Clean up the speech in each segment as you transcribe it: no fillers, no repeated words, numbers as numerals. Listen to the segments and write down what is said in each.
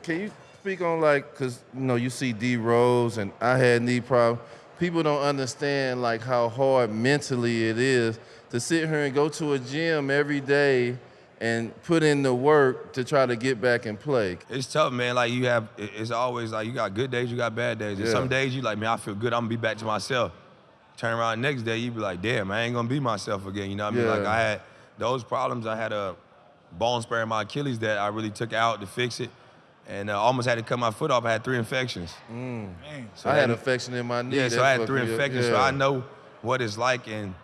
Can you speak on like, cause you see D Rose and I had knee problems. People don't understand like how hard mentally it is to sit here and go to a gym every day and put in the work to try to get back and play. It's tough, man. Like it's always like you got good days, you got bad days. And some days you like, man, I feel good, I'm gonna be back to myself. Turn around the next day, you be like, damn, I ain't gonna be myself again. You know what I mean? Like I had those problems. I had a bone spur in my Achilles that I really took out to fix it. And almost had to cut my foot off. I had 3 infections. So I had an infection in my knee. Yeah, so I had 3 infections. So I know what it's like. And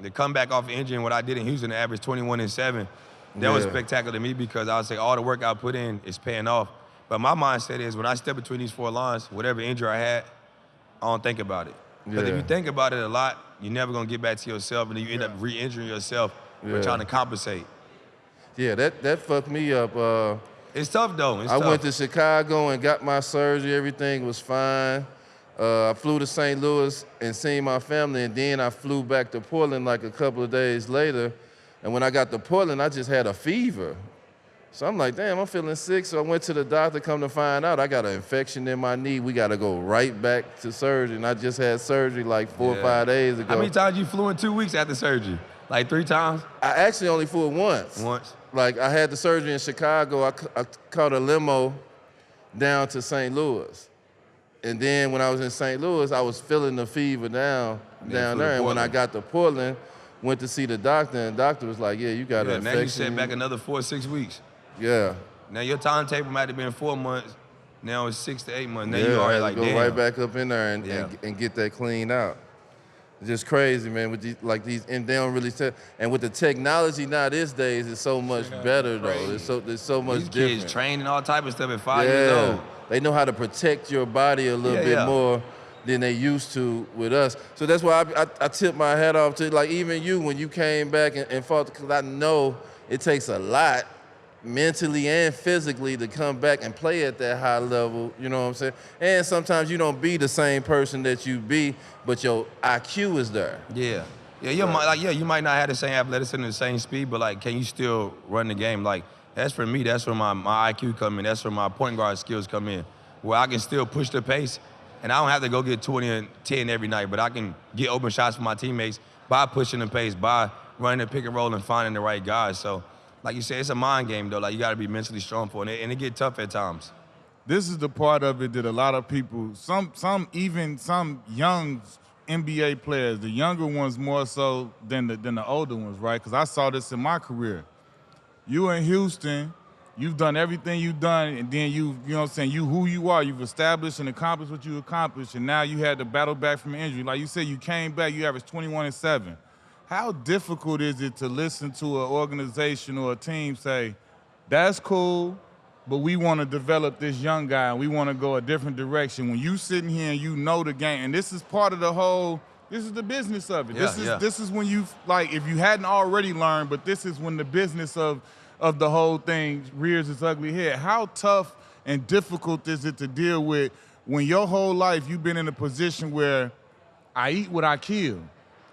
to come back off injury and what I did in Houston, to average 21-7, that was spectacular to me because I would say all the work I put in is paying off. But my mindset is when I step between these 4 lines, whatever injury I had, I don't think about it. Because if you think about it a lot, you're never going to get back to yourself, and then you end up re-injuring yourself for trying to compensate. Yeah, that fucked me up. It's tough, though. I went to Chicago and got my surgery. Everything was fine. I flew to St. Louis and seen my family, and then I flew back to Portland like a couple of days later. And when I got to Portland, I just had a fever. So I'm like, damn, I'm feeling sick. So I went to the doctor, come to find out I got an infection in my knee. We got to go right back to surgery. And I just had surgery like 4 or 5 days ago. How many times you flew in 2 weeks after surgery? Like 3 times? I actually only flew once. Once? Like I had the surgery in Chicago. I caught a limo down to St. Louis. And then when I was in St. Louis, I was feeling the fever down there. And when I got to Portland, went to see the doctor, and the doctor was like, yeah, you got an infection. Now you set back another 4 or 6 weeks. Yeah. Now your timetable might have been 4 months. Now it's 6 to 8 months. Now you already like, go damn. right back up in there and get that cleaned out. It's just crazy, man, with these, and they don't really say, and with the technology now these days, it's so much better, though. It's so much These different. kids training all type of stuff at 5 years old. They know how to protect your body a little bit more than they used to with us. So that's why I tip my hat off to, like, even you, when you came back and fought, because I know it takes a lot mentally and physically to come back and play at that high level, you know what I'm saying? And sometimes you don't be the same person that you be, but your IQ is there. Yeah. Yeah, you might not have the same athleticism and the same speed, but like, can you still run the game? Like, that's for me, that's where my IQ come in, that's where my point guard skills come in, where I can still push the pace, and I don't have to go get 20 and 10 every night, but I can get open shots for my teammates by pushing the pace, by running the pick and roll and finding the right guys. So, like you said, it's a mind game, though. Like, you got to be mentally strong for it, and it get tough at times. This is the part of it that a lot of people, some young NBA players, the younger ones more so than the older ones, right? Because I saw this in my career. You in Houston, you've done everything you've done, and then you know what I'm saying, you who you are, you've established and accomplished what you accomplished, and now you had to battle back from injury. Like you said, you came back, you averaged 21-7. How difficult is it to listen to an organization or a team say, that's cool, but we want to develop this young guy and we want to go a different direction? When you sitting here and you know the game, and this is part of the whole, this is the business of it. This is when you, like, if you hadn't already learned, but this is when the business of the whole thing rears its ugly head. How tough and difficult is it to deal with when your whole life you've been in a position where I eat what I kill?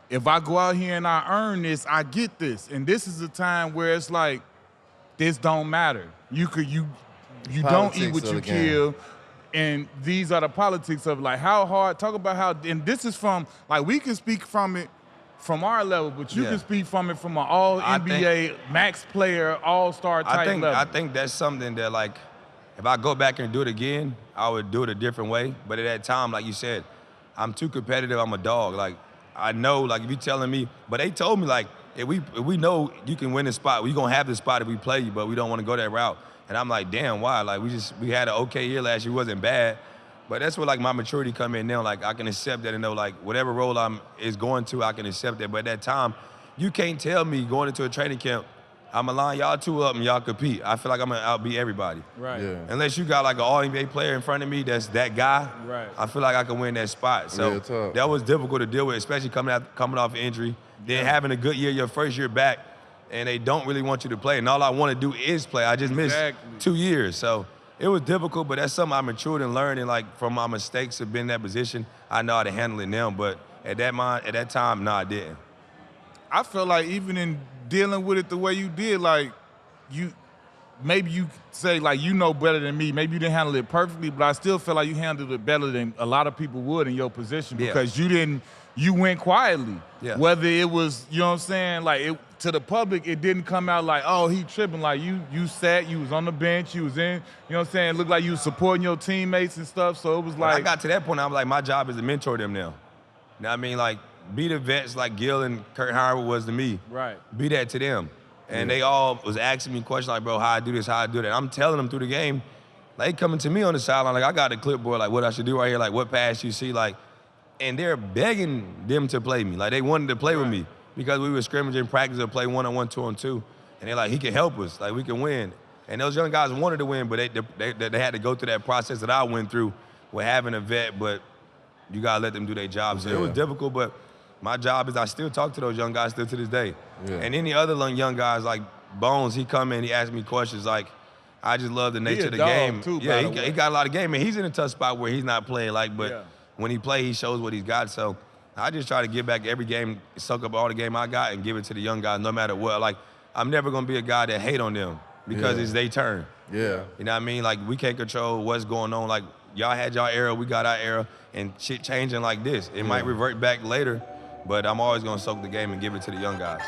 If I go out here and I earn this, I get this. And this is a time where it's like, this don't matter. You don't eat what you kill. And these are the politics of, like, how hard, talk about how, and this is from, like, we can speak from it from our level, but you can speak from it from an all-NBA, max player, all-star type level. I think that's something that, like, if I go back and do it again, I would do it a different way. But at that time, like you said, I'm too competitive, I'm a dog. Like, I know, like, if you're telling me, but they told me, like, if we know you can win the spot, we're going to have the spot if we play you, but we don't want to go that route. And I'm like, damn, why? Like, we had an okay year last year, it wasn't bad. But that's where, like, my maturity come in now. Like, I can accept that and know, like, whatever role is going to, I can accept that. But at that time, you can't tell me going into a training camp, I'm going to line y'all two up and y'all compete. I feel like I'm going to outbeat everybody. Right. Yeah. Unless you got, like, an all-NBA player in front of me that's that guy, I feel like I can win that spot. So that was difficult to deal with, especially coming off injury. Then having a good year your first year back, and they don't really want you to play. And all I want to do is play. I just missed 2 years. So it was difficult, but that's something I matured and learned. And, like, from my mistakes of being in that position, I know how to handle it now. But at that time, no, I didn't. I feel like even in dealing with it the way you did, like, maybe you say like you know better than me. Maybe you didn't handle it perfectly, but I still feel like you handled it better than a lot of people would in your position because you went quietly. Yeah. Whether it was, you know what I'm saying, like to the public, it didn't come out like, oh, he tripping. Like you sat, you was on the bench, you was in, you know what I'm saying, it looked like you was supporting your teammates and stuff. So it was When like I got to that point, I was like, my job is to mentor them now. You know what I mean? Like, be the vets like Gil and Kurt Howard was to me. Right. Be that to them. And they all was asking me questions like, bro, how I do this, how I do that. I'm telling them through the game, like coming to me on the sideline, like I got a clipboard, like what I should do right here, like what pass you see, like, and they're begging them to play me. Like they wanted to play with me because we were scrimmaging practice to play 1-on-1, 2-on-2. And they're like, he can help us, like we can win. And those young guys wanted to win, but they had to go through that process that I went through with having a vet, but you gotta let them do their job. So it was difficult, but my job is I still talk to those young guys still to this day. Yeah. And any other young guys like Bones, he come in, he ask me questions like, I just love the nature of the game. Too, yeah, he got a lot of game, and he's in a tough spot where he's not playing but when he play, he shows what he's got. So I just try to give back every game, soak up all the game I got and give it to the young guys no matter what. Like, I'm never gonna be a guy that hate on them because it's their turn. Yeah. You know what I mean? Like, we can't control what's going on. Like, y'all had y'all era, we got our era, and shit changing like this. It might revert back later, but I'm always gonna soak the game and give it to the young guys.